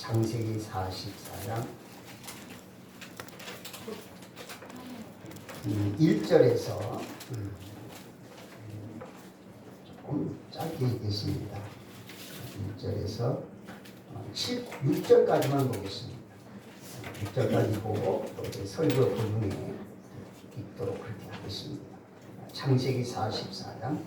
창세기 44장 1절에서 조금 짧게 읽겠습니다. 1절에서 6절까지만 보겠습니다. 6절까지 보고 또 이제 설교 도중에 읽도록 그렇게 하겠습니다. 창세기 44장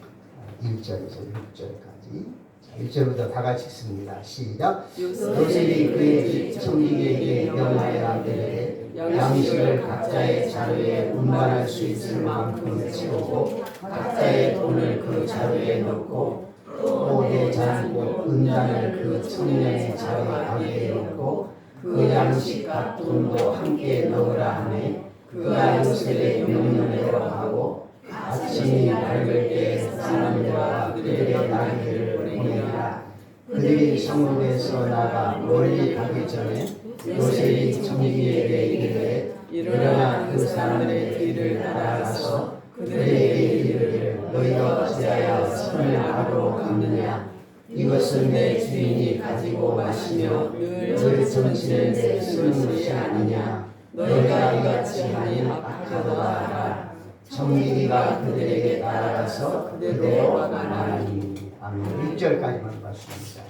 1절에서 6절까지 1절부터 다 같이 읽습니다. 시작. 요셉이 그의 집 청지기에게 명하여 이르되 양식을 각자의 자루에 운반할 수 있을 만큼 채우고 각자의 돈을 그 자루에 넣고 또 옷에 잔 은단을 그 청년의 자루 가게에 넣고 그 양식과 돈도 함께 넣으라 하매 그가 요셉의 명령대로 하고 아침이 밝을 때 사람들과 그들의 나귀를 보내니라. 그들이 성읍에서 나가 멀리 가기 전에 요셉이 청지기에게 이르되 일어나 그 사람들의 길을 따라가서 그들에게 이르기를 너희가 어찌하여 선을 악으로 갚느냐. 이것은 내 주인이 가지고 마시며 늘 점치는 데 쓰는 것이 아니냐. 너희가 이같이 하니 악하도다 하라. 청지기가 그들에게 따라가서 그대로 말하니. 아멘. 6절까지만 봤습니다.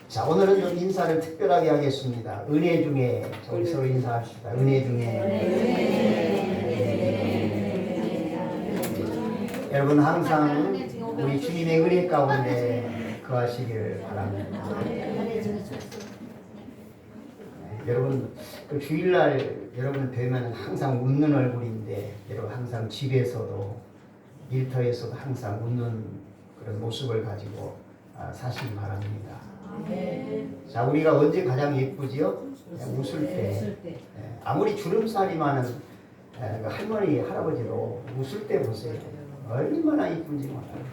자, 오늘은 좀 인사를 특별하게 하겠습니다. 은혜 중에 저희 서로 인사합시다. 은혜 중에. 여러분 항상 우리 주님의 은혜 가운데 거하시길 바랍니다. 여러분 그 주일날 여러분 뵈면 항상 웃는 얼굴인데 여러분 항상 집에서도 일터에서도 항상 웃는 그런 모습을 가지고 사시기 바랍니다. 자, 우리가 언제 가장 예쁘지요? 웃을 때. 아무리 주름살이 많은 할머니 할아버지도 웃을 때 보세요. 얼마나 이쁜지 몰라요.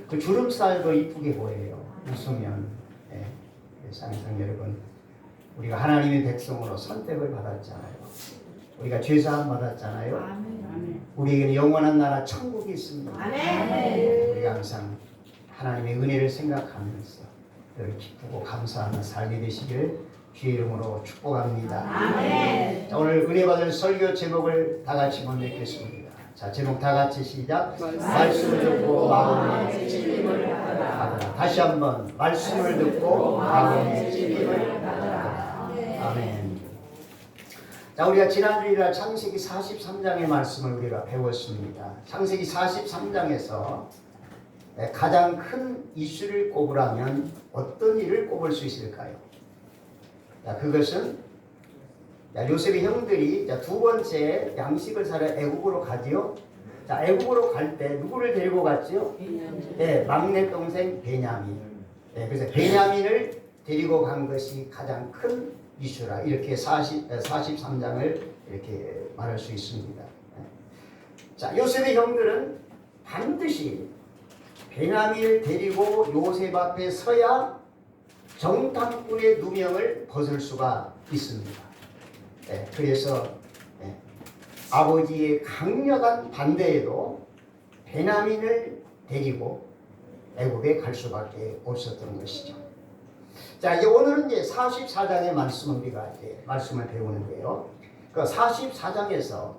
그 주름살도 이쁘게 보여요. 웃으면. 그래서 항상 여러분 우리가 하나님의 백성으로 선택을 받았잖아요. 우리가 죄사함 받았잖아요. 우리에게는 영원한 나라 천국이 있습니다. 우리가 항상 하나님의 은혜를 생각하면서 늘 기쁘고 감사하는 삶이 되시기를 주의 이름으로 축복합니다. 자, 오늘 은혜 받을 설교 제목을 다 같이 먼저 읽겠습니다. 자, 제목 다 같이 시작. 말씀을 듣고 마음의 찔림을 받으라. 다시 한번 말씀을 듣고 마음의 찔림을 받으라. 아멘. 자, 우리가 지난 주일날 창세기 43장의 말씀을 우리가 배웠습니다. 창세기 43장에서 가장 큰 이슈를 꼽으라면 어떤 일을 꼽을 수 있을까요? 자, 그것은 요셉의 형들이 두 번째 양식을 사러 애국으로 가지요. 자, 애국으로 갈 때 누구를 데리고 갔지요? 막내 동생 베냐민. 그래서 베냐민을 데리고 간 것이 가장 큰 이슈라 이렇게 43장을 이렇게 말할 수 있습니다. 자, 요셉의 형들은 반드시 베냐민을 데리고 요셉 앞에 서야 정탐꾼의 누명을 벗을 수가 있습니다. 그래서 아버지의 강력한 반대에도 베냐민을 데리고 애굽에 갈 수밖에 없었던 것이죠. 자, 이제 오늘은 이제 44장의 말씀을 우리가 이제 말씀을 배우는데요. 그 44장에서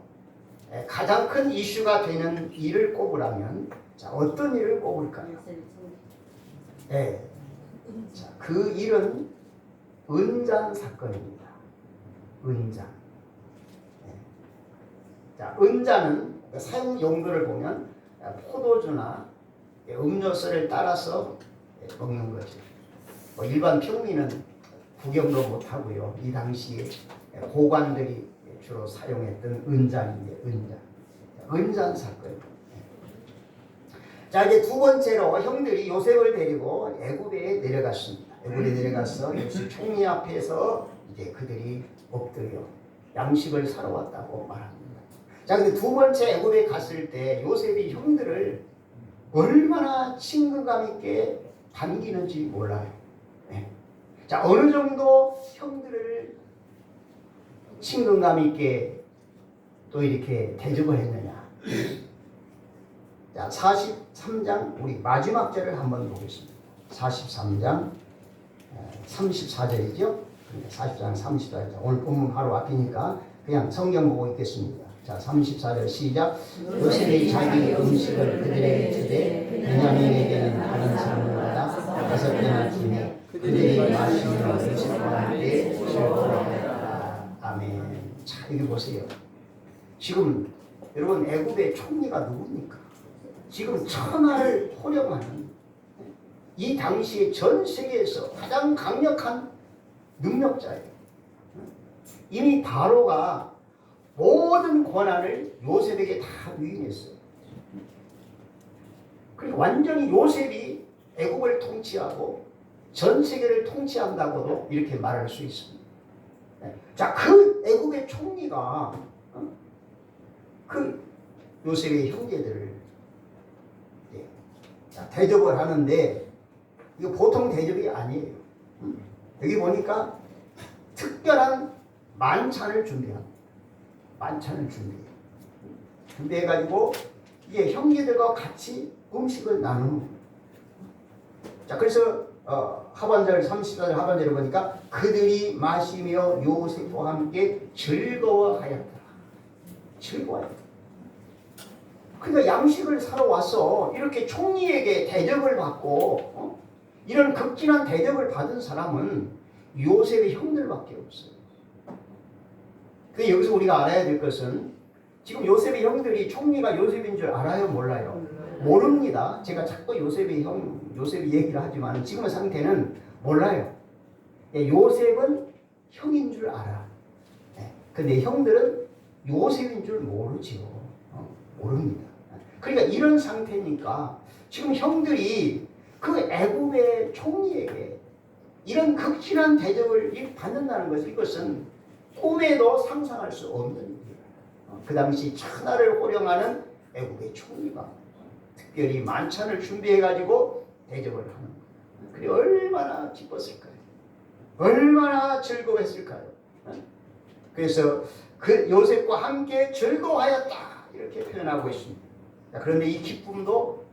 가장 큰 이슈가 되는 일을 꼽으라면 자, 어떤 일을 꼽을까요? 자, 그 일은 은잔 사건입니다. 은잔. 자, 은잔은 사용 용도를 보면 포도주나 음료수를 따라서 먹는 거죠. 일반 평민은 구경도 못 하고요. 이 당시에 고관들이 주로 사용했던 은잔인데 은잔 사건. 자, 이제 두 번째로 형들이 요셉을 데리고 애굽에 내려갔습니다. 애굽에 내려가서 요셉 총리 앞에서 이제 그들이 엎드려 양식을 사러 왔다고 말합니다. 자, 근데 두 번째 애굽에 갔을 때 요셉이 형들을 얼마나 친근감 있게 반기는지 몰라요. 자, 어느 정도 형들을 친근감 있게 또 이렇게 대접을 했느냐. 자, 43장 우리 마지막 절을 한번 보겠습니다. 43장 34절이죠. 40장 34절. 오늘 본문 바로 앞이니까 그냥 성경 보고 있겠습니다. 자, 34절 시작. 요셉이 자기 음식을 그들에게 주되 베냐민에게는 다른 사람마다 5배나 주니 그들이 마시며 요셉과 함께 즐거워하였다. 아멘. 자, 여기 보세요. 지금 여러분 애굽의 총리가 누굽니까? 지금 천하를 호령하는 이 당시에 전 세계에서 가장 강력한 능력자예요. 이미 바로가 모든 권한을 요셉에게 다 위임했어요. 그러니까 완전히 요셉이 애굽을 통치하고 전 세계를 통치한다고도 이렇게 말할 수 있습니다. 자, 그 애굽의 총리가 그 요셉의 형제들을 대접을 하는데 이거 보통 대접이 아니에요. 여기 보니까 특별한 만찬을 준비합니다. 만찬을 준비해가지고 이게 형제들과 같이 음식을 나누는 거예요. 자, 그래서 하반절 34절 하반절에 보니까 그들이 마시며 요셉과 함께 즐거워하였다. 즐거워하였다. 그러니까 양식을 사러 와서 이렇게 총리에게 대접을 받고 이런 극진한 대접을 받은 사람은 요셉의 형들밖에 없어요. 그 여기서 우리가 알아야 될 것은 지금 요셉의 형들이 총리가 요셉인 줄 알아요? 몰라요? 모릅니다. 제가 자꾸 요셉의 얘기를 하지만 지금의 상태는 몰라요. 요셉은 형인 줄 알아. 근데 형들은 요셉인 줄 모르죠. 모릅니다. 그러니까 이런 상태니까 지금 형들이 그 애굽의 총리에게 이런 극진한 대접을 받는다는 것은 이것은 꿈에도 상상할 수 없는 일이에요. 그 당시 천하를 호령하는 애굽의 총리가 특별히 만찬을 준비해가지고 대접을 하는 거예요. 그게 얼마나 기뻤을까요? 얼마나 즐거웠을까요? 그래서 그 요셉과 함께 즐거워하였다 이렇게 표현하고 있습니다. 그런데 이 기쁨도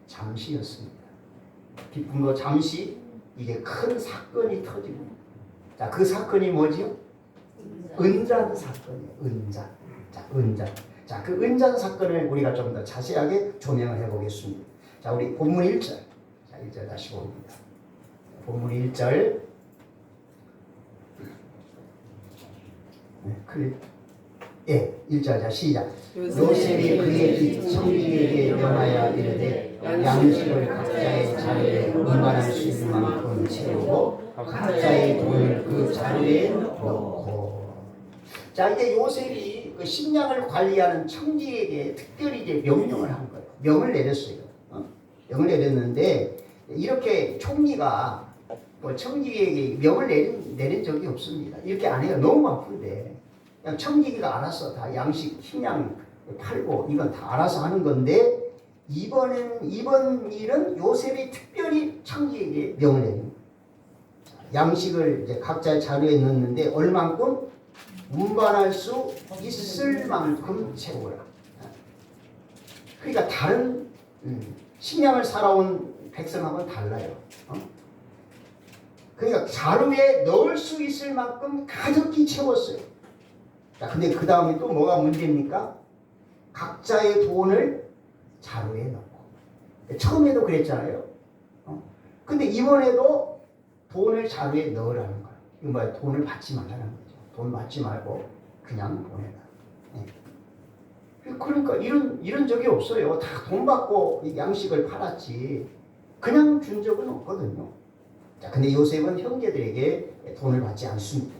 잠시였습니다. 기쁨도 잠시 이게 큰 사건이 터지고 자, 그 사건이 뭐지요? 은잔 사건이에요. 은잔. 자, 은잔. 자, 그 은잔 사건을 우리가 좀 더 자세하게 조명을 해보겠습니다. 자, 우리 본문 1절. 자, 1절 다시 봅니다. 본문 1절. 네, 1절. 자, 시작. 요셉이 그의 청지기에게 명하여 이르되 양식을 각자의 자리에 운반할 수 있는 만큼 채우고 각자의 돈을 그 자리에 넣고. 자, 이제 요셉이 그 식량을 관리하는 청지에게 특별히 이제 명령을 한 거예요. 명을 내렸어요. 명을 내렸는데 이렇게 총리가 뭐 청지에게 명을 내린 적이 없습니다. 이렇게 안 해요. 너무 바쁜데 그냥 청지기가 알아서 다 양식, 식량 팔고 이건 다 알아서 하는 건데 이번 일은 요셉이 특별히 청지에게 명을 내린 거예요. 양식을 이제 각자의 자루에 넣는데 얼만큼 운반할 수 있을 만큼 채우라. 그러니까 다른 식량을 사러 온 백성하고는 달라요. 그러니까 자루에 넣을 수 있을 만큼 가득히 채웠어요. 자, 근데 그 다음에 또 뭐가 문제입니까? 각자의 돈을 자루에 넣고. 처음에도 그랬잖아요. 근데 이번에도 돈을 자루에 넣으라는 거예요. 이거 뭐야? 돈을 받지 말라는 거죠. 돈 받지 말고 그냥 보내라. 그러니까 이런 적이 없어요. 다 돈 받고 양식을 팔았지. 그냥 준 적은 없거든요. 자, 근데 요셉은 형제들에게 돈을 받지 않습니다.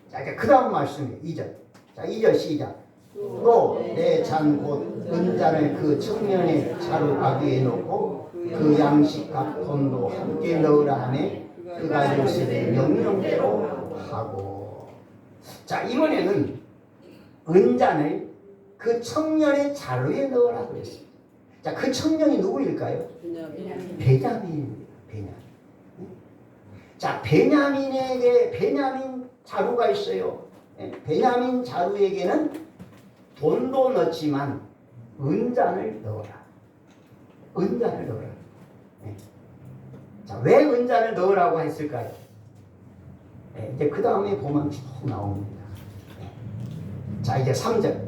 자, 그 다음 말씀이에요. 2절. 자, 2절 시작. 또 내 잔 곧 은잔을 그 청년의 자루 아귀에 넣고 그 양식과 돈도 함께 넣으라 하매 그가 요셉의 명령대로 하고. 자, 이번에는 은잔을 그 청년의 자루에 넣으라고 그랬습니다. 자, 그 청년이 누구일까요? 베냐민입니다. 베냐민. 자, 베냐민 자루가 있어요. 베냐민 자루에게는 돈도 넣지만 은잔을 넣어라. 은잔을 넣어라. 자, 왜 은잔을 넣으라고 했을까요? 이제 그 다음에 보면 쭉 나옵니다. 자, 이제 3절.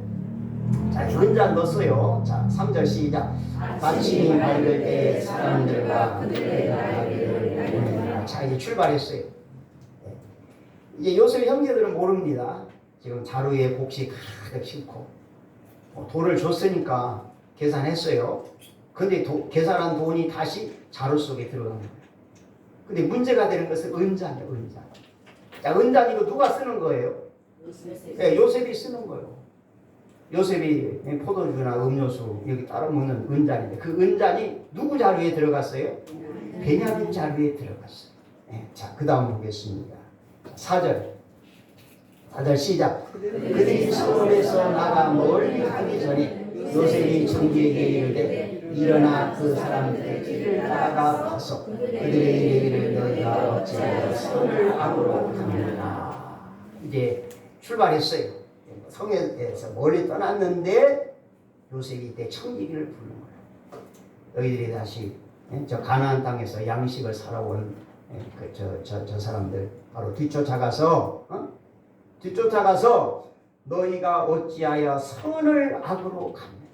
자, 은자 넣었어요. 자, 3절 시작. 아침이 밝을 때 사람들과 그들의 나귀를 보내라. 자, 이제 출발했어요. 이제 요셉 형제들은 모릅니다. 지금 자루에 곡식 가득 싣고 돌을 줬으니까 계산했어요. 근데 계산한 돈이 다시 자루 속에 들어간 거예요. 근데 문제가 되는 것은 은자예요. 은자. 자, 은자 이거 누가 쓰는 거예요? 네, 요셉이 쓰는 거예요. 요셉이 포도주나 음료수 여기 따로 먹는 은잔인데 그 은잔이 누구 자루에 들어갔어요? 베냐민 자루에 들어갔어요. 네, 자, 그 다음 보겠습니다. 4절 시작. 그들이 서울에서 나가 멀리 가기 전에 요셉이 청지에게 이르되 일어나 그 사람들의 길을 따라가 가서 그들의 이르기를 너희가 어찌하여 선을 악으로 가느냐. 이제 출발했어요. 성에서 멀리 떠났는데 요셉이 이때 청지기를 부르는 거예요. 너희들이 다시 저 가나안 땅에서 양식을 살아온 저 사람들 바로 뒤쫓아가서 너희가 어찌하여 선을 악으로 갚느냐.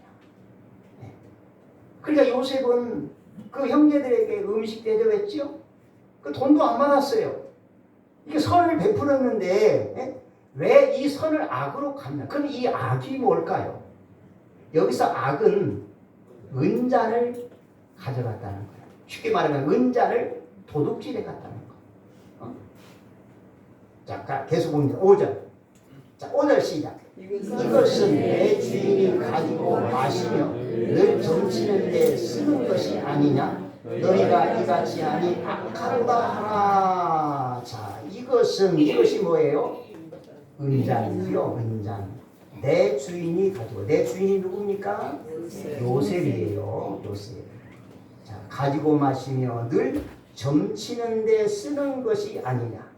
그러니까 요셉은 그 형제들에게 음식 대접했죠. 그 돈도 안 받았어요. 이게 선을 베풀었는데 왜 이 선을 악으로 갚냐. 그럼 이 악이 뭘까요? 여기서 악은 은잔을 가져갔다는 거예요. 쉽게 말하면 은잔을 도둑질해 갔다는 거예요. 자, 계속 봅니다. 5절. 자, 5절 시작. 이것은 내 주인이 가지고 마시며 늘 점치는 데 쓰는 것이 아니냐. 너희가 이같이 하니 악하다 하라. 자, 이것이 뭐예요? 은잔이요. 은잔. 내 주인이 가지고. 내 주인이 누굽니까? 요셉이에요. 요셉. 자, 가지고 마시며 늘 점치는 데 쓰는 것이 아니냐.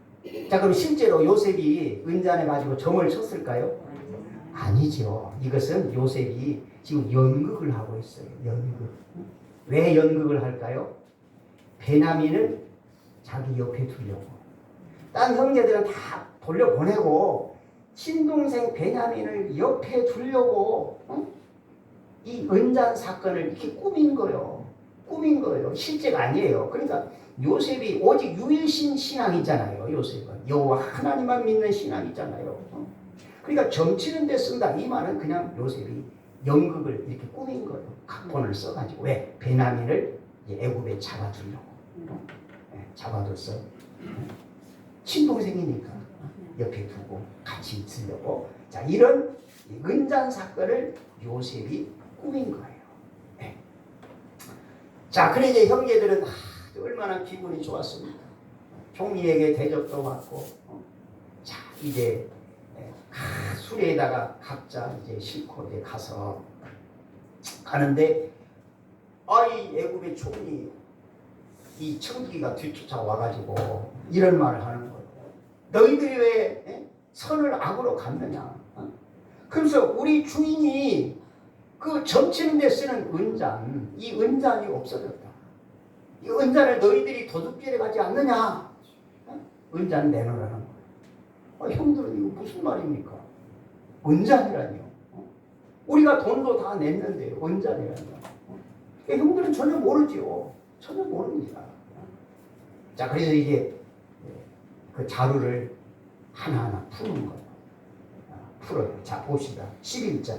자, 그럼 실제로 요셉이 은잔에 가지고 점을 쳤을까요? 아니죠. 이것은 요셉이 지금 연극을 하고 있어요. 연극. 왜 연극을 할까요? 베냐민을 자기 옆에 두려고. 딴 형제들은 다 돌려보내고 친동생 베냐민을 옆에 두려고 이 은잔 사건을 이렇게 꾸민 거예요. 실제가 아니에요. 그러니까 요셉이 오직 유일신 신앙이잖아요. 요셉은 여호와 하나님만 믿는 신앙이잖아요. 그러니까 점치는 데 쓴다. 이 말은 그냥 요셉이 연극을 이렇게 꾸민 거예요. 각본을 써가지고. 왜? 베냐민을 애굽에 잡아두려고. 잡아뒀어. 친동생이니까 옆에 두고 같이 있으려고. 자, 이런 은잔 사건을 요셉이 꾸민 거예요. 네. 자, 그래 이제 형제들은 얼마나 기분이 좋았습니까? 총리에게 대접도 받고. 자, 이제 수레에다가 각자 이제 싣고 이제 가서 가는데 이 애굽의 총리 이 청지기가 뒤쫓아 와가지고 이런 말을 하는 거예요. 너희들이 왜 선을 악으로 갚느냐. 그래서 우리 주인이 그 점치는 데 쓰는 은잔, 이 은잔이 없어졌다. 이 은잔을 너희들이 도둑질해 가지 않느냐. 은잔 내놓으라는 거예요. 형들은 이거 무슨 말입니까? 은잔이라니요. 우리가 돈도 다 냈는데 은잔이라니요. 형들은 전혀 모르죠. 전혀 모릅니다. 자, 그래서 이제 그 자루를 하나하나 푸는 거예요. 풀어요. 자, 봅시다. 11절.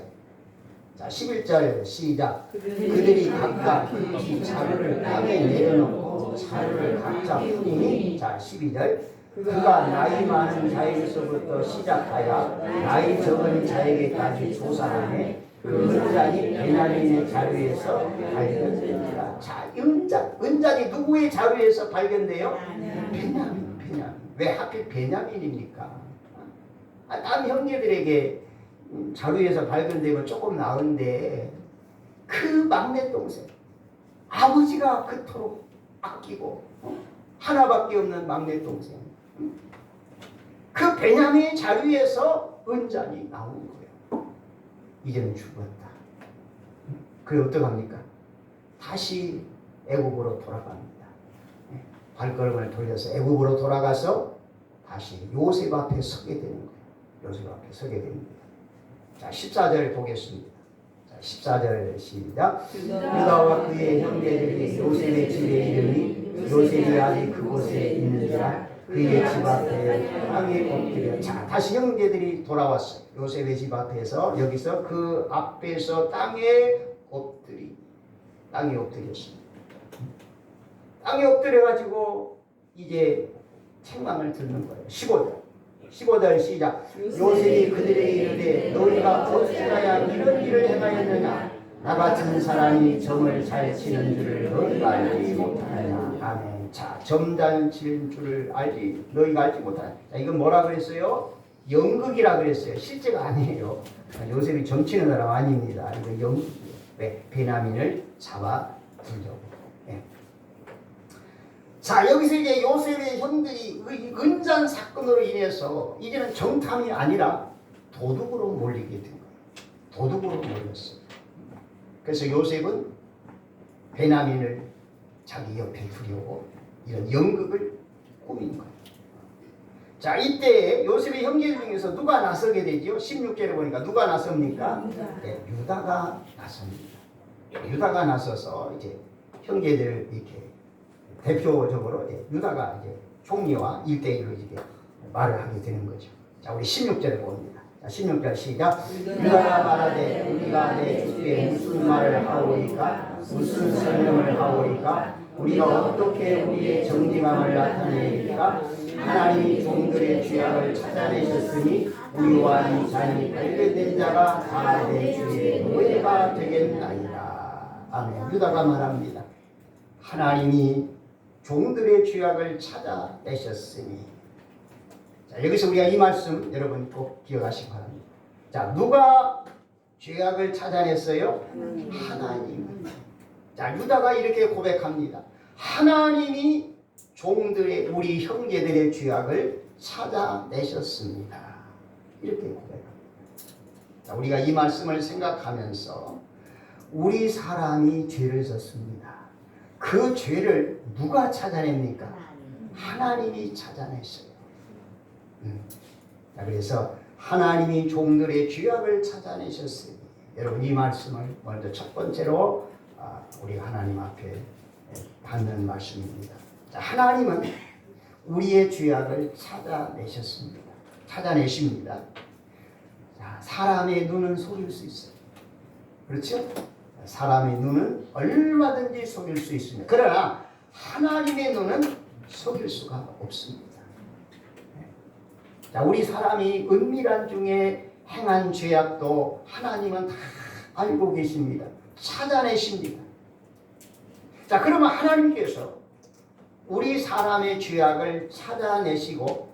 자, 11절 시작. 그들이 각각 이 자루를 땅에 내려놓고 자루를 각자 푸니. 자, 12절. 그가 나이 많은 자에게서부터 시작하여 나이 적은 자에게까지 조사하네. 그 은잔이 베냐민의 자루에서 발견됩니다. 자, 은잔이 누구의 자루에서 발견돼요? 베냐민. 왜 하필 베냐민입니까? 딴 형제들에게 자루에서 발견되면 조금 나은데 그 막내 동생, 아버지가 그토록 아끼고 하나밖에 없는 막내 동생, 그 베냐민의 자루에서 은잔이 나온 거예요. 이제는 죽었다. 그래 어떡합니까? 다시 애굽으로 돌아갑니다. 발걸음을 돌려서 애굽으로 돌아가서 다시 요셉 앞에 서게 되는 거예요. 요셉 앞에 서게 됩니다. 자, 14절 보겠습니다. 자, 14절 시작. 유다와 그의 형제들이 요셉의 집에 이르니 요셉이 아직 그곳에 있는지라 그의 집 앞에 땅에 엎드려. 자, 다시 형제들이 돌아왔어요. 요셉의 집 앞에서, 여기서 그 앞에서 땅에 엎드렸습니다. 땅에 엎드려가지고 이제 책망을 듣는 거예요. 15절 시작. 요셉이 그들에게 이르되 너희가 어찌하여 이런 일을 행하였느냐. 나 같은 사람이 점을 잘 치는 줄을 너희가 알지 못하느냐. 아멘. 자, 점 잘 치는 줄을 너희가 알지 못하느냐. 자, 이건 뭐라 그랬어요? 연극이라 그랬어요. 실제가 아니에요. 요셉이 점 치는 사람 아닙니다. 이거 연극이에요. 왜? 베냐민을 잡아 두려고. 네. 자, 여기서 이제 요셉의 형들이 은잔 사건으로 인해서 이제는 정탐이 아니라 도둑으로 몰리게 된 거예요. 도둑으로 몰렸어요. 그래서 요셉은 베냐민을 자기 옆에 두려고 이런 연극을 꾸민 거예요. 자, 이때 요셉의 형제 중에서 누가 나서게 되죠? 16절에 보니까 누가 나섭니까? 네, 유다가 나섭니다. 유다가 나서서 이제 형제들 이렇게 대표적으로 유다가 이제 총리와 1대1로 이제 말을 하게 되는 거죠. 자, 우리 16절에 봅니다. 자, 16절 시작. 유다가 말하되 우리가 내 주께 무슨 말을 하오리까? 무슨 설명을 하오리까? 우리가 어떻게 우리의 정직함을 나타내리까? 하나님이 종들의 죄악을 찾아내셨으니 우리와 이 잔이 발견된 자가 다 내 주의 노예가 되겠나이다. 아멘. 유다가 말합니다. 하나님이 종들의 죄악을 찾아내셨으니. 자, 여기서 우리가 이 말씀 여러분 꼭 기억하시기 바랍니다. 자, 누가 죄악을 찾아냈어요? 하나님. 자, 유다가 이렇게 고백합니다. 하나님이 종들의, 우리 형제들의 죄악을 찾아내셨습니다. 이렇게 고백합니다. 자, 우리가 이 말씀을 생각하면서 우리 사람이 죄를 졌습니다. 그 죄를 누가 찾아냅니까? 하나님이 찾아냈어요. 자, 그래서 하나님이 종들의 죄악을 찾아내셨으니, 여러분 이 말씀을 먼저 첫 번째로 우리 하나님 앞에 받는 말씀입니다. 자, 하나님은 우리의 죄악을 찾아내십니다. 자, 사람의 눈은 속일 수 있어요. 그렇죠? 사람의 눈은 얼마든지 속일 수 있습니다. 그러나 하나님의 눈은 속일 수가 없습니다. 자, 우리 사람이 은밀한 중에 행한 죄악도 하나님은 다 알고 계십니다. 찾아내십니다. 자, 그러면 하나님께서 우리 사람의 죄악을 찾아내시고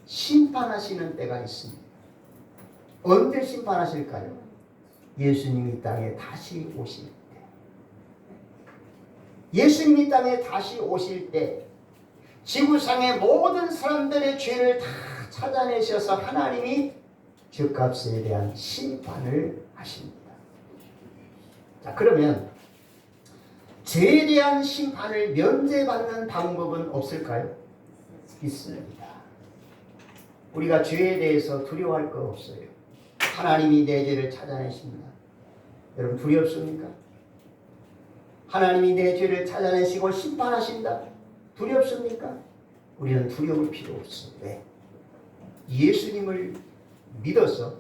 심판하시는 때가 있습니다. 언제 심판하실까요? 예수님이 땅에 다시 오실 때. 예수님이 땅에 다시 오실 때 지구상의 모든 사람들의 죄를 다 찾아내셔서 하나님이 죄값에 대한 심판을 하십니다. 자, 그러면 죄에 대한 심판을 면제받는 방법은 없을까요? 있습니다. 우리가 죄에 대해서 두려워할 거 없어요. 하나님이 내 죄를 찾아내십니다. 여러분 두렵습니까? 하나님이 내 죄를 찾아내시고 심판하신다. 두렵습니까? 우리는 두려울 필요 없어요. 왜? 예수님을 믿어서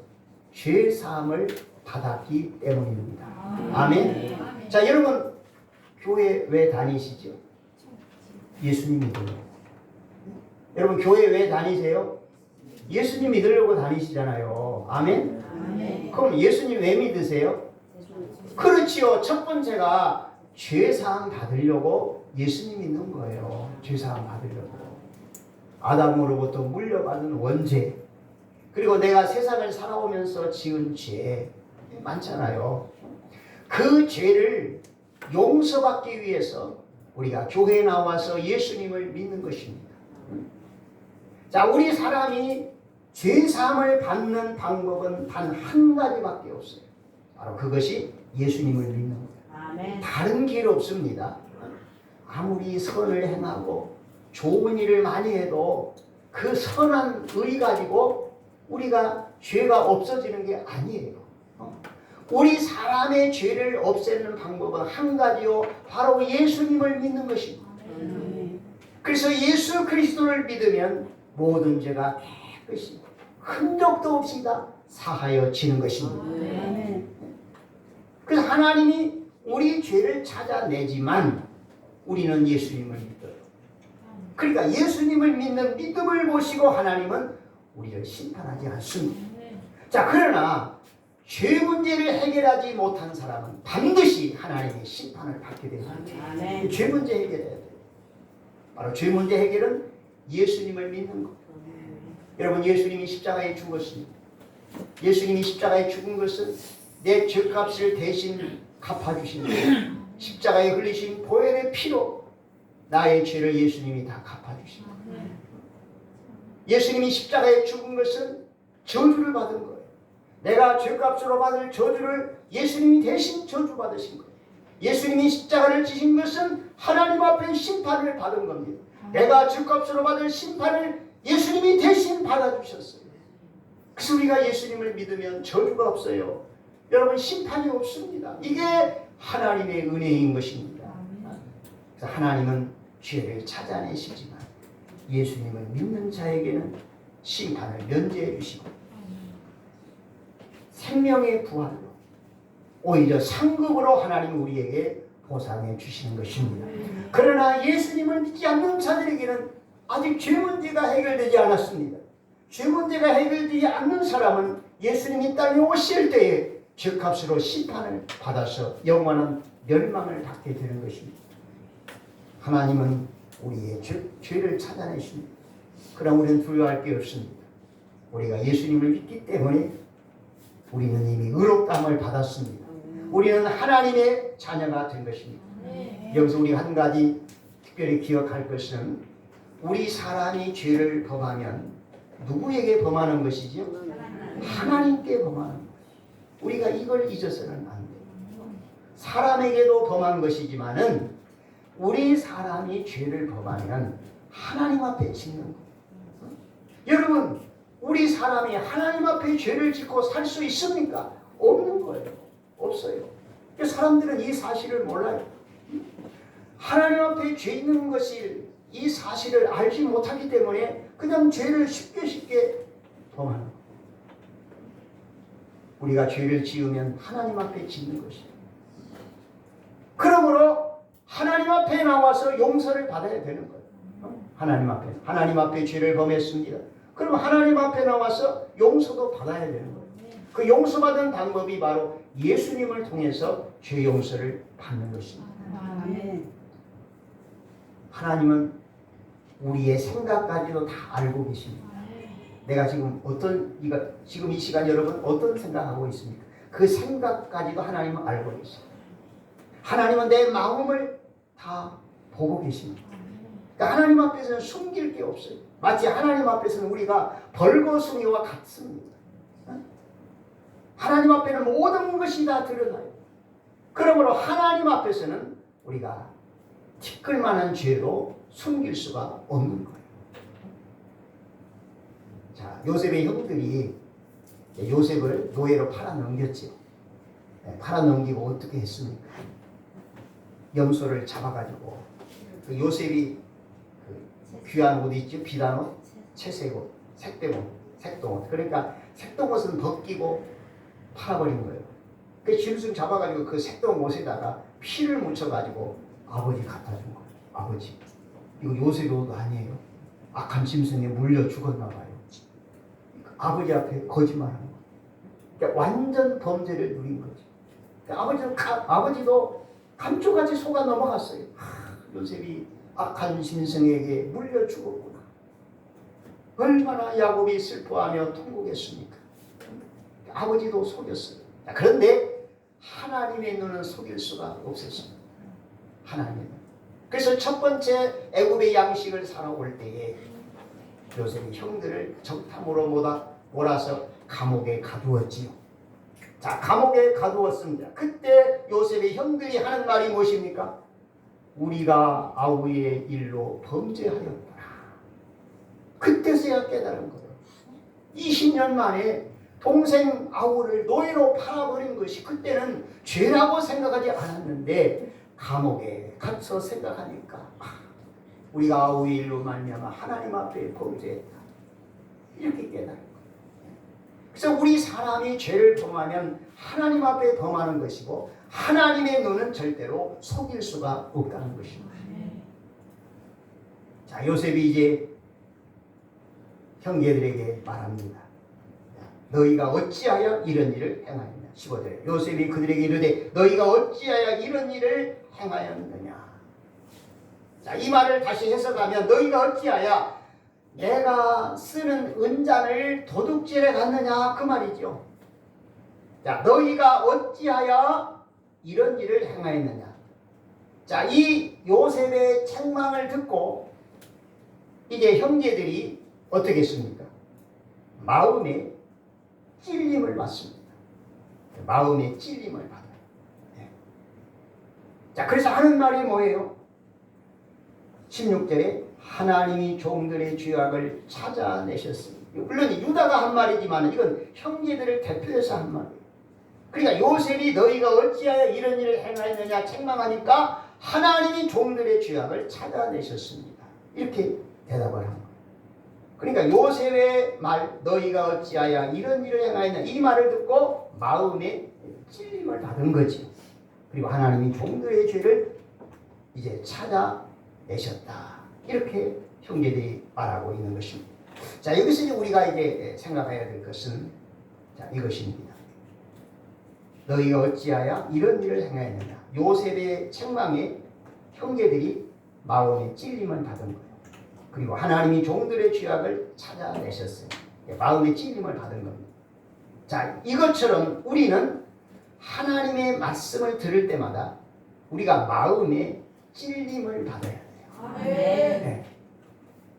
죄 사함을 받았기 때문입니다. 아멘. 자, 여러분 교회 왜 다니시죠? 예수님 믿으려고. 여러분 교회 왜 다니세요? 예수님 믿으려고 다니시잖아요. 아멘. 그럼 예수님 왜 믿으세요? 그렇지요. 첫 번째가 죄사함 받으려고 예수님 믿는 거예요. 죄사함 받으려고. 아담으로부터 물려받은 원죄, 그리고 내가 세상을 살아오면서 지은 죄 많잖아요. 그 죄를 용서받기 위해서 우리가 교회에 나와서 예수님을 믿는 것입니다. 자, 우리 사람이 죄사함을 받는 방법은 단 한 가지밖에 없어요. 바로 그것이 예수님을 믿는 거예요. 아멘. 다른 길 없습니다. 아무리 선을 행하고 좋은 일을 많이 해도 그 선한 의 가지고 우리가 죄가 없어지는 게 아니에요. 우리 사람의 죄를 없애는 방법은 한 가지요. 바로 예수님을 믿는 것입니다. 그래서 예수 그리스도를 믿으면 모든 죄가 깨끗이 흔적도 없이 다 사하여지는 것입니다. 그래서 하나님이 우리 죄를 찾아내지만 우리는 예수님을 믿어요. 그러니까 예수님을 믿는 믿음을 보시고 하나님은 우리를 심판하지 않습니다. 자, 그러나 죄 문제를 해결하지 못한 사람은 반드시 하나님의 심판을 받게 됩니다. 죄 문제 해결해야 돼요. 바로 죄 문제 해결은 예수님을 믿는 것. 여러분, 예수님이 십자가에 죽었습니다. 예수님이 십자가에 죽은 것은 내 죄값을 대신 갚아주신 거예요. 십자가에 흘리신 보혈의 피로 나의 죄를 예수님이 다 갚아주신 거예요. 예수님이 십자가에 죽은 것은 저주를 받은 거예요. 내가 죄값으로 받을 저주를 예수님이 대신 저주받으신 거예요. 예수님이 십자가를 지신 것은 하나님 앞에 심판을 받은 겁니다. 내가 죄값으로 받을 심판을 예수님이 대신 받아주셨어요. 그래서 우리가 예수님을 믿으면 저주가 없어요. 여러분, 심판이 없습니다. 이게 하나님의 은혜인 것입니다. 그래서 하나님은 죄를 찾아내시지만 예수님을 믿는 자에게는 심판을 면제해 주시고 생명의 부활로 오히려 상급으로 하나님 우리에게 보상해 주시는 것입니다. 그러나 예수님을 믿지 않는 자들에게는 아직 죄 문제가 해결되지 않았습니다. 죄 문제가 해결되지 않는 사람은 예수님이 땅에 오실 때에 죄값으로 심판을 받아서 영원한 멸망을 받게 되는 것입니다. 하나님은 우리의 죄를 찾아내십니다. 그러나 우리는 두려워할 게 없습니다. 우리가 예수님을 믿기 때문에 우리는 이미 의롭다함을 받았습니다. 우리는 하나님의 자녀가 된 것입니다. 여기서 우리가 한 가지 특별히 기억할 것은 우리 사람이 죄를 범하면 누구에게 범하는 것이죠? 하나님께 범하는 거예요. 우리가 이걸 잊어서는 안 돼요. 사람에게도 범한 것이지만은 우리 사람이 죄를 범하면 하나님 앞에 짓는 거예요. 여러분, 우리 사람이 하나님 앞에 죄를 짓고 살 수 있습니까? 없는 거예요. 없어요. 사람들은 이 사실을 몰라요. 하나님 앞에 죄 있는 것이 이 사실을 알지 못하기 때문에 그냥 죄를 쉽게 범하는 거예요. 우리가 죄를 지으면 하나님 앞에 짓는 것이에요. 그러므로 하나님 앞에 나와서 용서를 받아야 되는 거예요. 하나님 앞에 죄를 범했습니다. 그럼 하나님 앞에 나와서 용서도 받아야 되는 거예요. 그 용서받은 방법이 바로 예수님을 통해서 죄 용서를 받는 것입니다. 하나님은 우리의 생각까지도 다 알고 계십니다. 내가 지금 지금 이 시간 여러분 어떤 생각하고 있습니까? 그 생각까지도 하나님은 알고 계십니다. 하나님은 내 마음을 다 보고 계십니다. 그러니까 하나님 앞에서는 숨길 게 없어요. 마치 하나님 앞에서는 우리가 벌거숭이와 같습니다. 하나님 앞에는 모든 것이 다 드러나요. 그러므로 하나님 앞에서는 우리가 티끌만한 죄로 숨길 수가 없는 거예요. 자, 요셉의 형들이 요셉을 노예로 팔아넘겼죠. 팔아넘기고 어떻게 했습니까? 염소를 잡아가지고 그 요셉이 귀한 옷 있죠? 비단 옷, 채색 옷, 색동옷. 그러니까 색동옷은 벗기고 팔아버린 거예요. 그 짐승 잡아가지고 그 색동옷에다가 피를 묻혀가지고 아버지 갖다 준 거예요. 아버지, 이거 요셉의 옷 아니에요? 악한 짐승에 물려 죽었나 봐요. 아버지 앞에 거짓말하는 거예요. 그러니까 완전 범죄를 누린 거죠. 그러니까 아버지도 감쪽같이 속아 넘어갔어요. 요셉이 악한 짐승에게 물려 죽었구나. 얼마나 야곱이 슬퍼하며 통곡했습니까? 아버지도 속였어요. 그런데 하나님의 눈은 속일 수가 없었습니다. 하나님의 눈. 그래서 첫 번째 애굽의 양식을 사러 올 때에 요셉이 형들을 적탐으로 몰아서 감옥에 가두었지요. 자, 감옥에 가두었습니다. 그때 요셉의 형들이 하는 말이 무엇입니까? 우리가 아우의 일로 범죄하였더라. 그때서야 깨달은 거예요. 20년 만에 동생 아우를 노예로 팔아버린 것이 그때는 죄라고 생각하지 않았는데 감옥에 갇혀 생각하니까 우리가 아우의 일로 말미암아 하나님 앞에 범죄했다. 이렇게 깨달은 거예요. 그래서 우리 사람이 죄를 범하면 하나님 앞에 범하는 것이고 하나님의 눈은 절대로 속일 수가 없다는 것입니다. 자, 요셉이 이제 형제들에게 말합니다. 너희가 어찌하여 이런 일을 행하였냐. 15절에 요셉이 그들에게 이르되 너희가 어찌하여 이런 일을 행하였느냐. 자, 이 말을 다시 해석하면 너희가 어찌하여 내가 쓰는 은잔을 도둑질해 갔느냐 그 말이죠. 자, 너희가 어찌하여 이런 일을 행하였느냐. 자, 이 요셉의 책망을 듣고 이제 형제들이 어떻게 했습니까? 마음에 찔림을 받습니다. 마음에 찔림을 받아요. 네. 자, 그래서 하는 말이 뭐예요? 16절에 하나님이 종들의 죄악을 찾아내셨습니다. 물론 유다가 한 말이지만 이건 형제들을 대표해서 한 말이에요. 그러니까 요셉이 너희가 어찌하여 이런 일을 행하였느냐 책망하니까 하나님이 종들의 죄악을 찾아내셨습니다. 이렇게 대답을 한 거예요. 그러니까 요셉의 말 너희가 어찌하여 이런 일을 행하였냐 이 말을 듣고 마음에 찔림을 받은 거죠. 그리고 하나님이 종들의 죄를 이제 찾아내셨다. 이렇게 형제들이 말하고 있는 것입니다. 자, 여기서 우리가 이제 생각해야 될 것은 자, 이것입니다. 너희가 어찌하여 이런 일을 행하였느냐. 요셉의 책망에 형제들이 마음에 찔림을 받은 거예요. 그리고 하나님이 종들의 죄악을 찾아내셨어요. 마음에 찔림을 받은 겁니다. 자, 이것처럼 우리는 하나님의 말씀을 들을 때마다 우리가 마음에 찔림을 받아야 돼요. 네.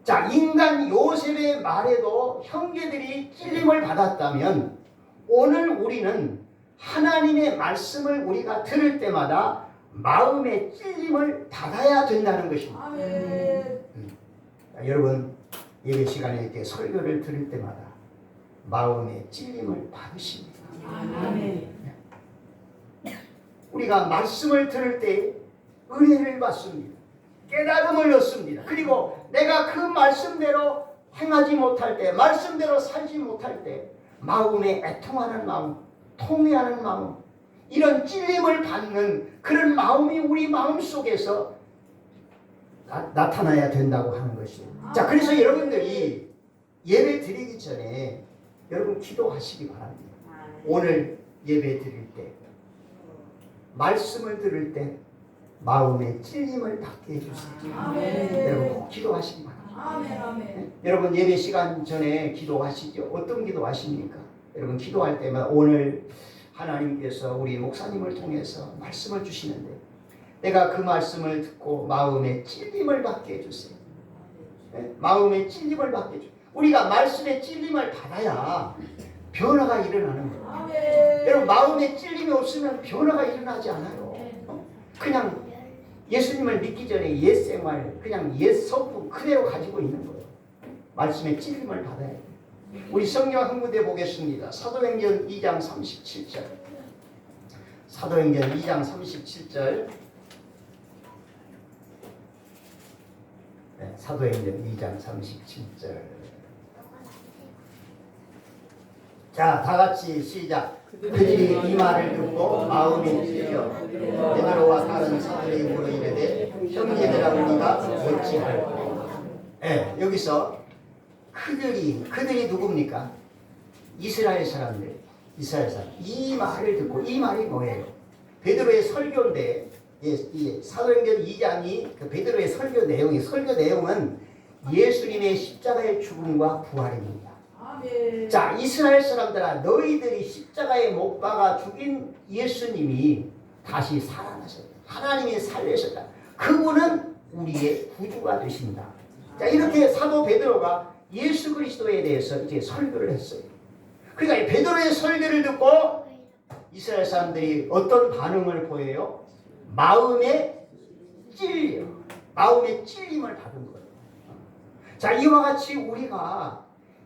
자, 인간 요셉의 말에도 형제들이 찔림을 받았다면 오늘 우리는 하나님의 말씀을 우리가 들을 때마다 마음의 찔림을 받아야 된다는 것입니다. 자, 여러분 예배 시간에 이렇게 설교를 들을 때마다 마음의 찔림을 받으십니까? 우리가 말씀을 들을 때 은혜를 받습니다. 깨달음을 얻습니다. 그리고 내가 그 말씀대로 행하지 못할 때, 말씀대로 살지 못할 때 마음에 애통하는 마음, 통회하는 마음, 이런 찔림을 받는 그런 마음이 우리 마음속에서 나타나야 된다고 하는 것이에요. 자, 그래서 여러분들이 예배 드리기 전에 여러분 기도하시기 바랍니다. 오늘 예배 드릴 때, 말씀을 들을 때 마음의 찔림을 받게 해주세요. 여러분 꼭 기도하시기 바랍니다. 네? 여러분 예배 시간 전에 기도하시죠. 어떤 기도하십니까? 여러분 기도할 때마다 오늘 하나님께서 우리 목사님을 통해서 말씀을 주시는데 내가 그 말씀을 듣고 마음의 찔림을 받게 해주세요. 네? 마음의 찔림을 받게 해주세요. 우리가 말씀의 찔림을 받아야 변화가 일어나는 거예요. 여러분 마음의 찔림이 없으면 변화가 일어나지 않아요. 그냥 예수님을 믿기 전에 옛 생활, 그냥 옛 성품 그대로 가지고 있는 거예요. 말씀의 찔림을 받아야 돼요. 우리 성경 한 군데 보겠습니다. 사도행전 2장 37절. 사도행전 2장 37절. 네, 사도행전 2장 37절. 자, 다 같이 시작. 그들이 이 말을 듣고 마음이 찔려 베드로와 다른 사도들이 물어 이르되 형제들아 우리가 어찌할까? 네, 여기서 그들이 누굽니까? 이스라엘 사람들. 이 말을 듣고 이 말이 뭐예요? 베드로의 설교인데 이 사도행전 2장이 그 베드로의 설교 내용은 예수님의 십자가의 죽음과 부활입니다. 자, 이스라엘 사람들아 너희들이 십자가에 못 박아 죽인 예수님이 다시 살아나셨다. 하나님이 살리셨다. 그분은 우리의 구주가 되신다. 자, 이렇게 사도 베드로가 예수 그리스도에 대해서 이제 설교를 했어요. 그러니까 베드로의 설교를 듣고 이스라엘 사람들이 어떤 반응을 보여요? 마음에 찔림을 받은 거예요. 자, 이와 같이 우리가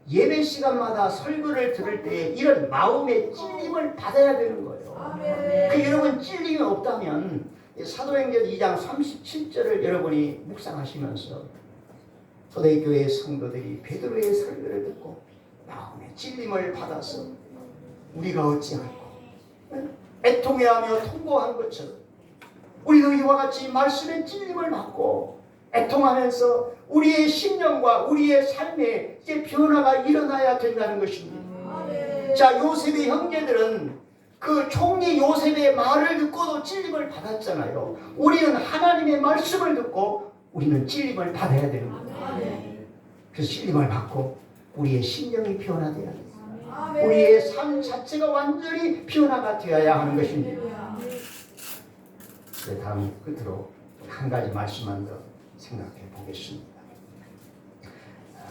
예배 시간마다 설교를 들을 때 이런 마음의 찔림을 받아야 되는 거예요. 그 여러분 찔림이 없다면 사도행전 2장 37절을 여러분이 묵상하시면서 초대교회 성도들이 베드로의 설교를 듣고 마음의 찔림을 받아서 우리가 어찌할꼬 애통해하며 통곡한 것처럼 우리도 이와 같이 말씀의 찔림을 받고 애통하면서 우리의 심령과 우리의 삶에 이제 변화가 일어나야 된다는 것입니다. 자, 요셉의 형제들은 그 총리 요셉의 말을 듣고도 찔림을 받았잖아요. 우리는 하나님의 말씀을 듣고 우리는 찔림을 받아야 되는 거예요. 그래서 찔림을 받고 우리의 심령이 변화되어야 돼요. 우리의 삶 자체가 완전히 변화가 되어야 하는 것입니다. 다음 끝으로 한 가지 말씀만 더 생각해 보겠습니다.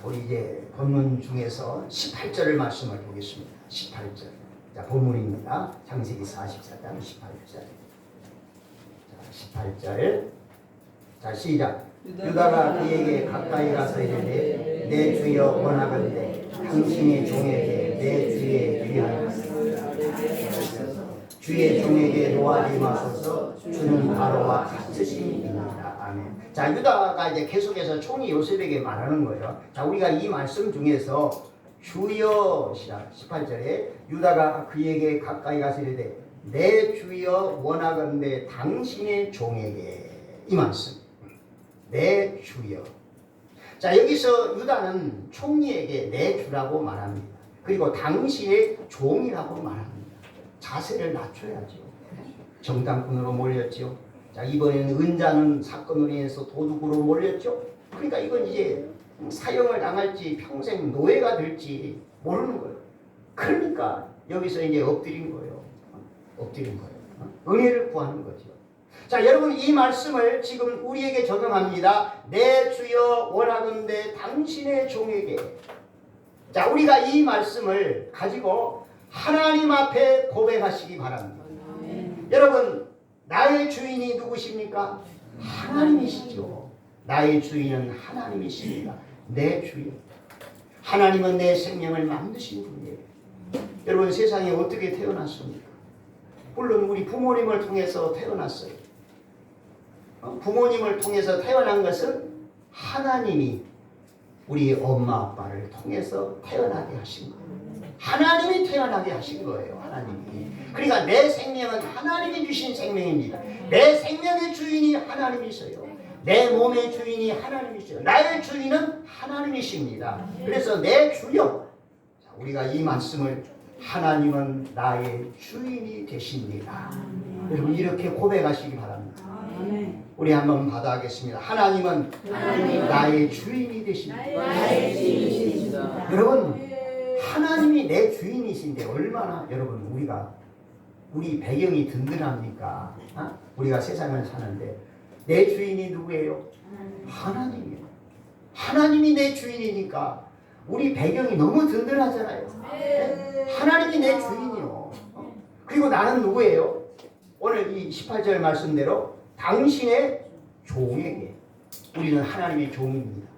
우리 이제 본문 중에서 18절을 말씀을 보겠습니다. 18절. 자, 본문입니다. 창세기 44장 18절. 자, 18절. 자, 시작. 유다가 그에게 가까이 가서 이르되 내 주여 원하건대 당신의 종에게 내 주의 귀한 주의 종에게 놓아지 마소서. 주는 바로와 같으심이니라. 아멘. 자, 유다가 이제 계속해서 총리 요셉에게 말하는 거예요. 자, 우리가 이 말씀 중에서 주여 18절에 유다가 그에게 가까이 가서 이르되 내 주여 원하건대 당신의 종에게, 이 말씀 내 주여. 자, 여기서 유다는 총리에게 내 주라고 말합니다. 그리고 당신의 종이라고 말합니다. 자세를 낮춰야죠. 정당꾼으로 몰렸죠. 자, 이번에는 은자는 사건으로 인해서 도둑으로 몰렸죠. 그러니까 이건 이제 사형을 당할지 평생 노예가 될지 모르는 거예요. 그러니까 여기서 이제 엎드린 거예요. 엎드린 거예요. 은혜를 구하는 거죠. 자, 여러분 이 말씀을 지금 우리에게 적용합니다. 내 주여 원하건대 당신의 종에게. 자, 우리가 이 말씀을 가지고 하나님 앞에 고백하시기 바랍니다. 여러분, 나의 주인이 누구십니까? 하나님이시죠. 나의 주인은 하나님이십니다. 내 주인. 하나님은 내 생명을 만드신 분이에요. 여러분, 세상에 어떻게 태어났습니까? 물론 우리 부모님을 통해서 태어났어요. 부모님을 통해서 태어난 것은 하나님이 우리 엄마 아빠를 통해서 태어나게 하신 거예요. 하나님이 태어나게 하신 거예요. 하나님이. 그러니까 내 생명은 하나님이 주신 생명입니다. 내 생명의 주인이 하나님이세요. 내 몸의 주인이 하나님이세요. 나의 주인은 하나님이십니다. 그래서 내 주여. 자, 우리가 이 말씀을 하나님은 나의 주인이 되십니다. 여러분 이렇게 고백하시기 바랍니다. 우리 한번 받아가겠습니다. 하나님은 나의 주인이 되십니다. 여러분 하나님이 내 주인이신데 얼마나 여러분 우리 배경이 든든합니까? 우리가 세상을 사는데 내 주인이 누구예요? 하나님이에요. 하나님이 내 주인이니까 우리 배경이 너무 든든하잖아요. 하나님이 내 주인이요. 그리고 나는 누구예요? 오늘 이 18절 말씀대로 당신의 종에게. 우리는 하나님의 종입니다.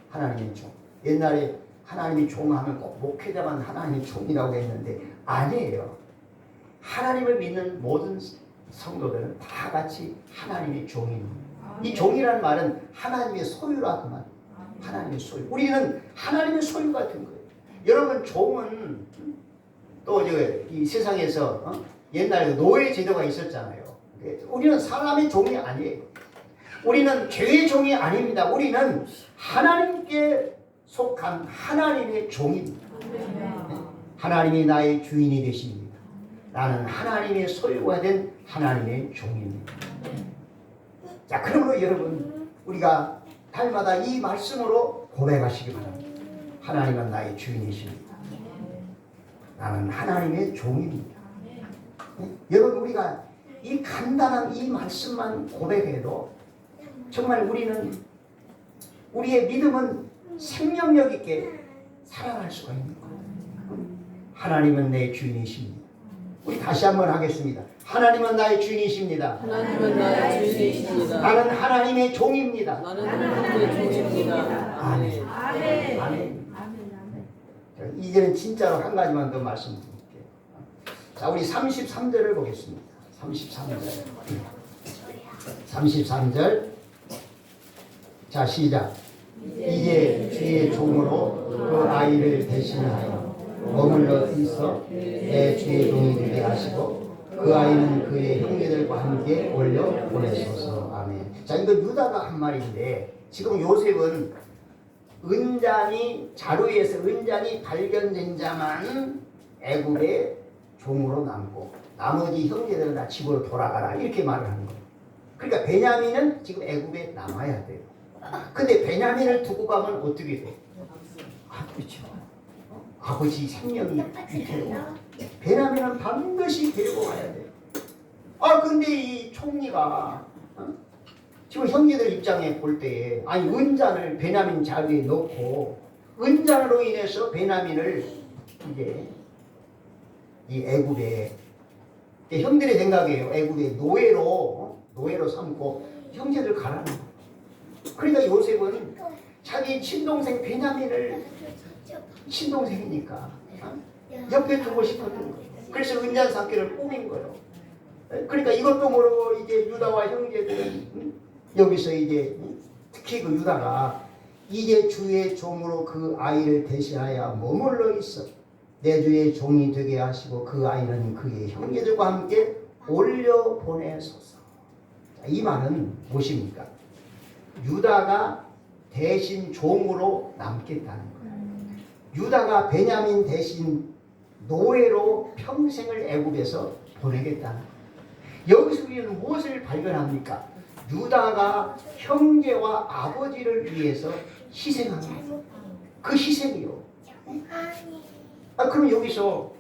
하나님의 종. 옛날에 하나님의 종하면 꼭 목회자만 하나님의 종이라고 했는데 아니에요. 하나님을 믿는 모든 성도들은 다 같이 하나님의 종입니다. 이 종이라는 말은 하나님의 소유라 그 말. 하나님의 소유. 우리는 하나님의 소유 같은 거예요. 여러분 종은 또 이 세상에서 옛날에 노예 제도가 있었잖아요. 우리는 사람의 종이 아니에요. 우리는 죄의 종이 아닙니다. 우리는 하나님께 속한 하나님의 종입니다. 하나님이 나의 주인이 되십니다. 나는 하나님의 소유가 된 하나님의 종입니다. 자, 그러므로 여러분 우리가 달마다 이 말씀으로 고백하시기 바랍니다. 하나님은 나의 주인이십니다. 나는 하나님의 종입니다. 여러분 우리가 이 간단한 이 말씀만 고백해도 정말 우리는 우리의 믿음은 생명력 있게 살아갈 수가 있는 거예요. 하나님은 내 주인이십니다. 우리 다시 한번 하겠습니다. 하나님은 나의 주인이십니다. 하나님은 나의 주인이십니다. 나는 하나님의 종입니다. 나는 하나님의 종입니다. 아멘. 아멘. 아멘. 자, 이제는 진짜로 한 가지만 더 말씀드릴게요. 자, 우리 33절을 보겠습니다. 33절. 33절. 자, 시작. 이제 주의 종으로 그 아이를 대신하여 머물러 있어 내 주의 종이 되게 하시고 그 아이는 그의 형제들과 함께 올려 보내소서. 아멘. 자, 이건 유다가 한 말인데 지금 요셉은 은잔이 자루에서 은잔이 발견된 자만 애굽의 종으로 남고 나머지 형제들은 다 집으로 돌아가라 이렇게 말을 하는 거예요. 그러니까 베냐민은 지금 애굽에 남아야 돼요. 근데 베냐민을 두고 가면 어떻게 돼? 아, 그렇죠. 아버지 생명이 위태로워. 베냐민은 반드시 데리고 가야 돼. 아, 근데 이 총리가 지금 형제들 입장에 볼 때에 아니 은잔을 베냐민 자리에 넣고 은잔으로 인해서 베냐민을 이제 이 애굽에 형들의 생각이에요. 애굽의 노예로 삼고 형제들 가라는 거예요. 그러니까 요셉은 자기 친동생 베냐민을 친동생이니까 옆에 두고 싶었던 거예요. 그래서 은잔 삼기를 꾸민 거예요. 그러니까 이것도 모르고 이제 유다와 형제들은 여기서 이제 특히 그 유다가 이제 주의 종으로 그 아이를 대신하여 머물러 있어 내 주의 종이 되게 하시고 그 아이는 그의 형제들과 함께 올려 보내소서. 이 말은 무엇입니까? 유다가 대신 종으로 남겠다는 거예요. 유다가 베냐민 대신 노예로 평생을 애굽에서 보내겠다는 거예요. 여기서 우리는 무엇을 발견합니까? 유다가 형제와 아버지를 위해서 희생한 거예요. 그 희생이요. 그럼 여기서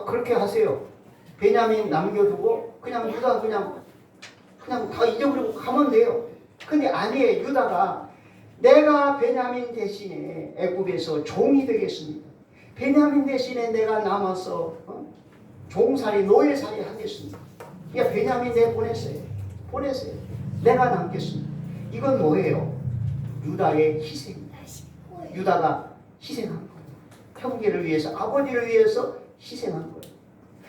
그렇게 하세요. 베냐민 남겨두고 그냥 유다 그냥 다 잊어버리고 가면 돼요. 근데 아니에요. 유다가 내가 베냐민 대신에 애굽에서 종이 되겠습니다. 베냐민 대신에 내가 남아서 종살이 노예살이 하겠습니다. 그러니까 베냐민 내 보냈어요. 내가 남겠습니다. 이건 뭐예요? 유다의 희생입니다. 유다가 희생한 거예요. 형제를 위해서 아버지를 위해서 희생한 거예요.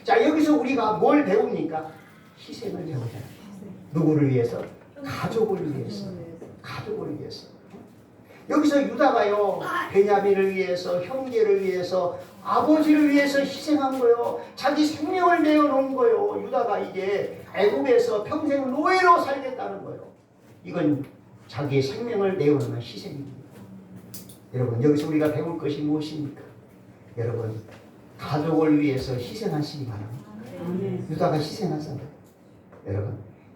자, 여기서 우리가 뭘 배웁니까? 희생을 배우잖아요. 누구를 위해서? 가족을 위해서. 여기서 유다가요 베냐민을 위해서 형제를 위해서 아버지를 위해서 희생한 거예요. 자기 생명을 내어놓은 거예요. 유다가 이제 애굽에서 평생 노예로 살겠다는 거예요. 이건 자기의 생명을 내어놓는 희생입니다. 여러분 여기서 우리가 배울 것이 무엇입니까? 여러분 가족을 위해서 희생하시기 바랍니다. 유다가 희생하잖아요.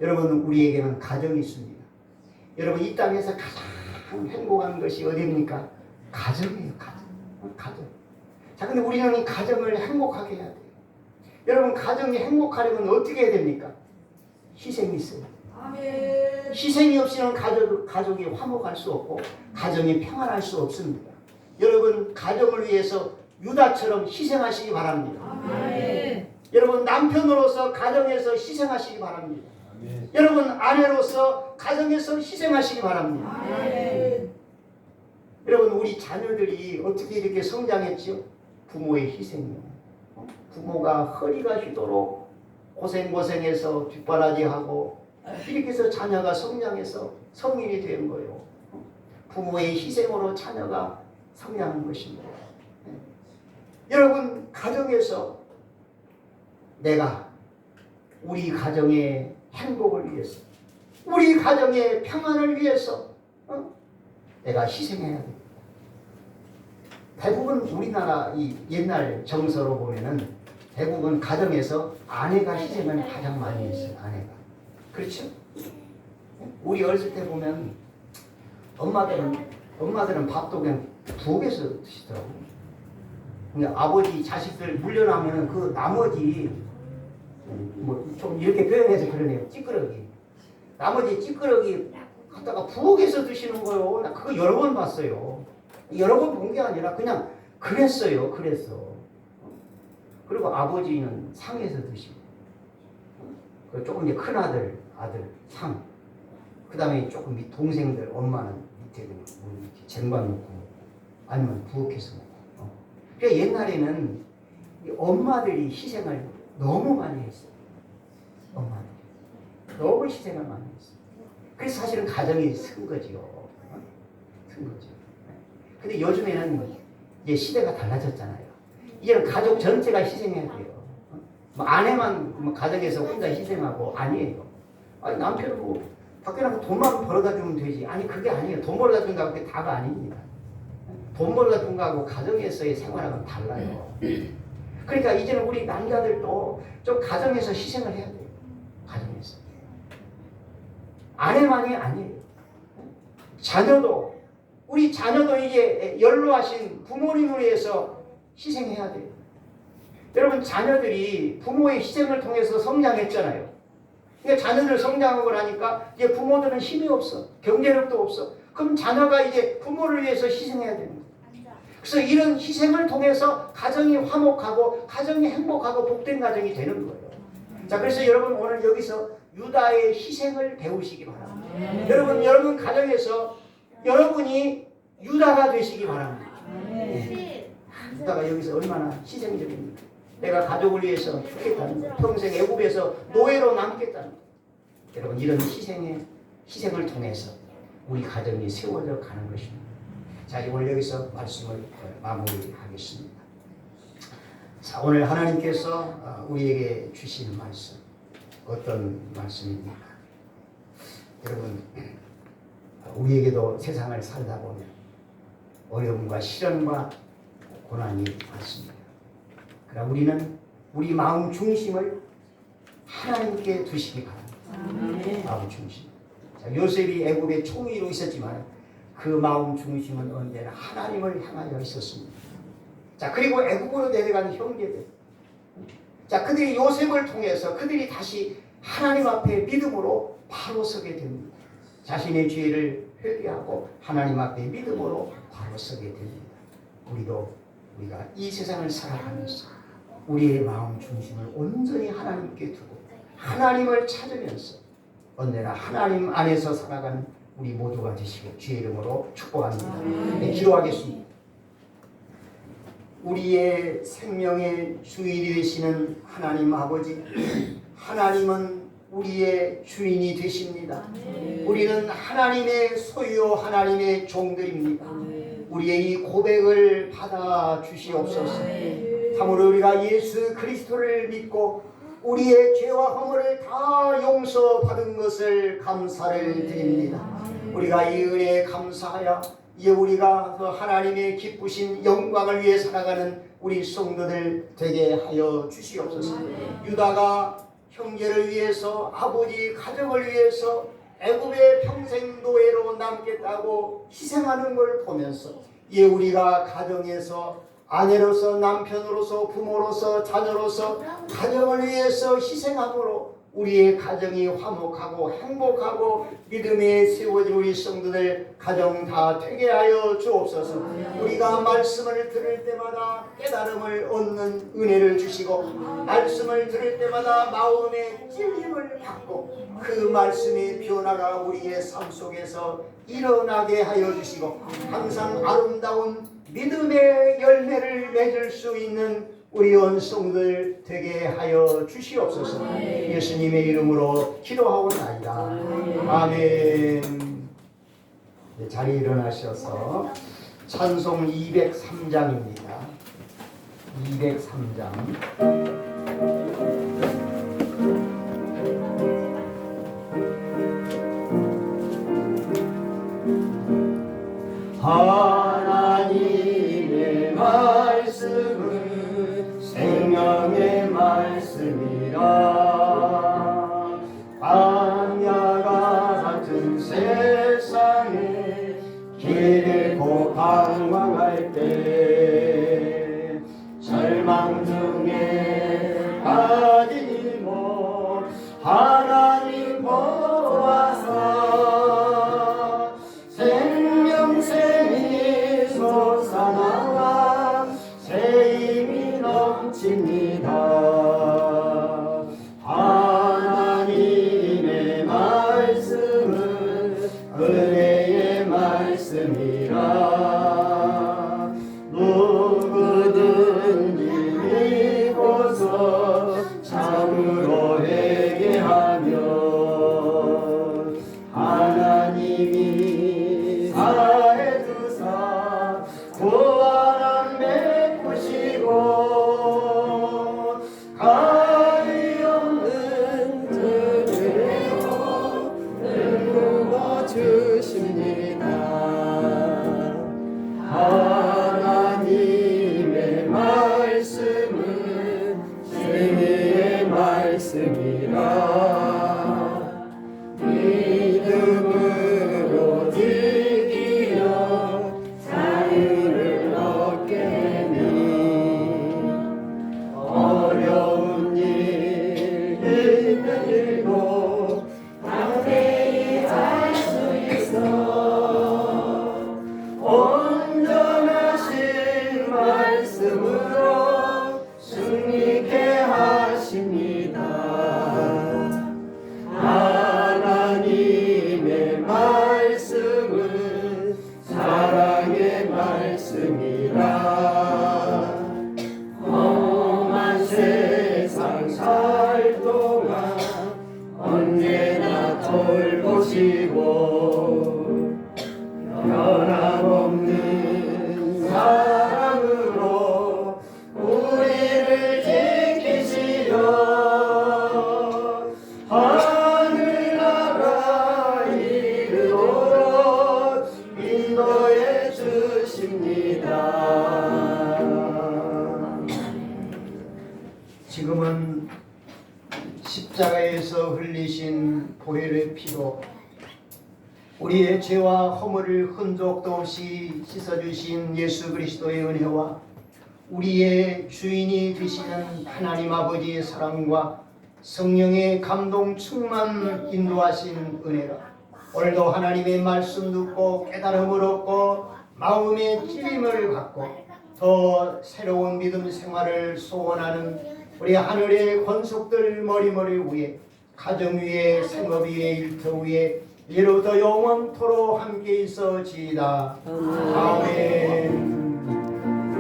여러분 우리에게는 가정이 있습니다. 여러분 이 땅에서 가장 행복한 것이 어디입니까? 가정이에요. 가정. 자, 근데 우리는 가정을 행복하게 해야 돼요. 여러분 가정이 행복하려면 어떻게 해야 됩니까? 희생이 있어요. 아멘. 희생이 없이는 가족이 화목할 수 없고 가정이 평안할 수 없습니다. 여러분 가정을 위해서 유다처럼 희생하시기 바랍니다. 아멘. 여러분 남편으로서 가정에서 희생하시기 바랍니다. 아멘. 여러분 아내로서 가정에서 희생하시기 바랍니다. 아멘. 여러분 우리 자녀들이 어떻게 이렇게 성장했죠? 부모의 희생이요. 부모가 허리가 휘도록 고생해서 뒷바라지하고 이렇게 해서 자녀가 성장해서 성인이 된 거예요. 부모의 희생으로 자녀가 성장한 것입니다. 여러분 가정에서 내가 우리 가정의 행복을 위해서 우리 가정의 평안을 위해서 내가 희생해야 됩니다. 대부분 우리나라 이 옛날 정서로 보면은 대부분 가정에서 아내가 희생을 가장 많이 했어요. 아내가. 그렇죠? 우리 어렸을 때 보면 엄마들은 밥도 그냥 부엌에서 드시더라고요. 근데 아버지 자식들 물려나면은 그 나머지 뭐 좀 이렇게 표현해서 그러네요. 찌끄러기. 나머지 찌끄러기 갖다가 부엌에서 드시는 거요. 나 그거 여러 번 봤어요. 여러 번 본 게 아니라 그냥 그랬어요. 그리고 아버지는 상에서 드시고. 그 조금 이제 큰 아들 상. 그 다음에 조금 밑 동생들 엄마는 밑에 이렇게 쟁반 놓고 아니면 부엌에서 먹고. 그러니까 옛날에는 이 엄마들이 희생을 너무 많이 했어요. 엄마들 너무 희생을 많이 했어요. 그래서 사실은 가정이 쓴 거지요. 쓴 거죠. 근데 요즘에는 이제 시대가 달라졌잖아요. 이제는 가족 전체가 희생해야 돼요. 뭐 아내만 뭐 가정에서 혼자 희생하고 아니에요. 아니 남편은 뭐 밖에 나가서 돈만 벌어다 주면 되지. 아니 그게 아니에요. 돈 벌어다 준다고 그게 다가 아닙니다. 돈 벌어다 준 거하고 가정에서의 생활하고는 달라요. 그러니까 이제는 우리 남자들도 좀 가정에서 희생을 해야 돼요. 가정에서. 아내만이 아니에요. 자녀도 우리 자녀도 이제 연로하신 부모님을 위해서 희생해야 돼요. 여러분 자녀들이 부모의 희생을 통해서 성장했잖아요. 그러니까 자녀들 성장하고 나니까 이제 부모들은 힘이 없어. 경제력도 없어. 그럼 자녀가 이제 부모를 위해서 희생해야 됩니다. 그래서 이런 희생을 통해서 가정이 화목하고 가정이 행복하고 복된 가정이 되는 거예요. 자, 그래서 여러분 오늘 여기서 유다의 희생을 배우시기 바랍니다. 여러분 가정에서 여러분이 유다가 되시기 바랍니다. 유다가 여기서 얼마나 희생적입니까? 내가 가족을 위해서 죽겠다는 거예요. 평생 애국에서 노예로 남겠다는 거예요. 여러분 이런 희생을 통해서 우리 가정이 세워져 가는 것입니다. 자, 오늘 여기서 말씀을 마무리하겠습니다. 자, 오늘 하나님께서 우리에게 주시는 말씀 어떤 말씀입니까? 여러분 우리에게도 세상을 살다 보면 어려움과 시련과 고난이 많습니다. 그러나 우리는 우리 마음 중심을 하나님께 두시기 바랍니다. 마음 중심. 자, 요셉이 애굽의 총리로 있었지만 그 마음 중심은 언제나 하나님을 향하여 있었습니다. 자, 그리고 애굽으로 내려간 형제들. 자, 그들이 요셉을 통해서 그들이 다시 하나님 앞에 믿음으로 바로 서게 됩니다. 자신의 죄를 회개하고 하나님 앞에 믿음으로 바로 서게 됩니다. 우리가 이 세상을 살아가면서 우리의 마음 중심을 온전히 하나님께 두고 하나님을 찾으면서 언제나 하나님 안에서 살아가는 우리 모두가 되시고 주의 이름으로 축복합니다. 네, 기도하겠습니다. 우리의 생명의 주인이 되시는 하나님 아버지, 하나님은 우리의 주인이 되십니다. 우리는 하나님의 소유, 하나님의 종들입니다. 우리의 이 고백을 받아 주시옵소서. 참으로 우리가 예수 그리스도를 믿고 우리의 죄와 허물을 다 용서받은 것을 감사를 드립니다. 우리가 이 은혜에 감사하여 이제 우리가 그 하나님의 기쁘신 영광을 위해 살아가는 우리 성도들 되게 하여 주시옵소서. 유다가 형제를 위해서 아버지 가족을 위해서 애굽의 평생 노예로 남겠다고 희생하는 걸 보면서 예, 우리가 가정에서 아내로서 남편으로서 부모로서 자녀로서 가정을 위해서 희생함으로 우리의 가정이 화목하고 행복하고 믿음에 세워진 우리 성도들 가정 다 되게 하여 주옵소서. 우리가 말씀을 들을 때마다 깨달음을 얻는 은혜를 주시고 말씀을 들을 때마다 마음의 찔림을 받고 그 말씀의 변화가 우리의 삶 속에서 일어나게 하여 주시고 항상 아름다운 믿음의 열매를 맺을 수 있는 우리 원성들 되게 하여 주시옵소서. 예수님의 이름으로 기도하오나이다. 아멘. 네, 자리에 일어나셔서 찬송 203장입니다. 203장. 하나님의 말씀은 생명의 말씀이라. 광야가 같은 세상에 길고 방황할 때 절망 중에 빠진 이모 하나님 보아서 생명샘이 솟아나와 새 힘이 넘칩니다. 하나님 을 보시고 변함없는 사랑으로 우리를 지키시려 하늘나라 이르도록 인도해 주십니다. 지금은 십자가에서 흘리신 보혈의 피로 우리의 죄와 허물을 흔적도 없이 씻어주신 예수 그리스도의 은혜와 우리의 주인이 되시는 하나님 아버지의 사랑과 성령의 감동 충만 인도하신 은혜가 오늘도 하나님의 말씀 듣고 깨달음을 얻고 마음의 찔림을 갖고 더 새로운 믿음 생활을 소원하는 우리 하늘의 권속들 머리머리 위에 가정 위에 생업 위에 일터 위에 이로부터 영원토록 함께 있어지이다. 아멘.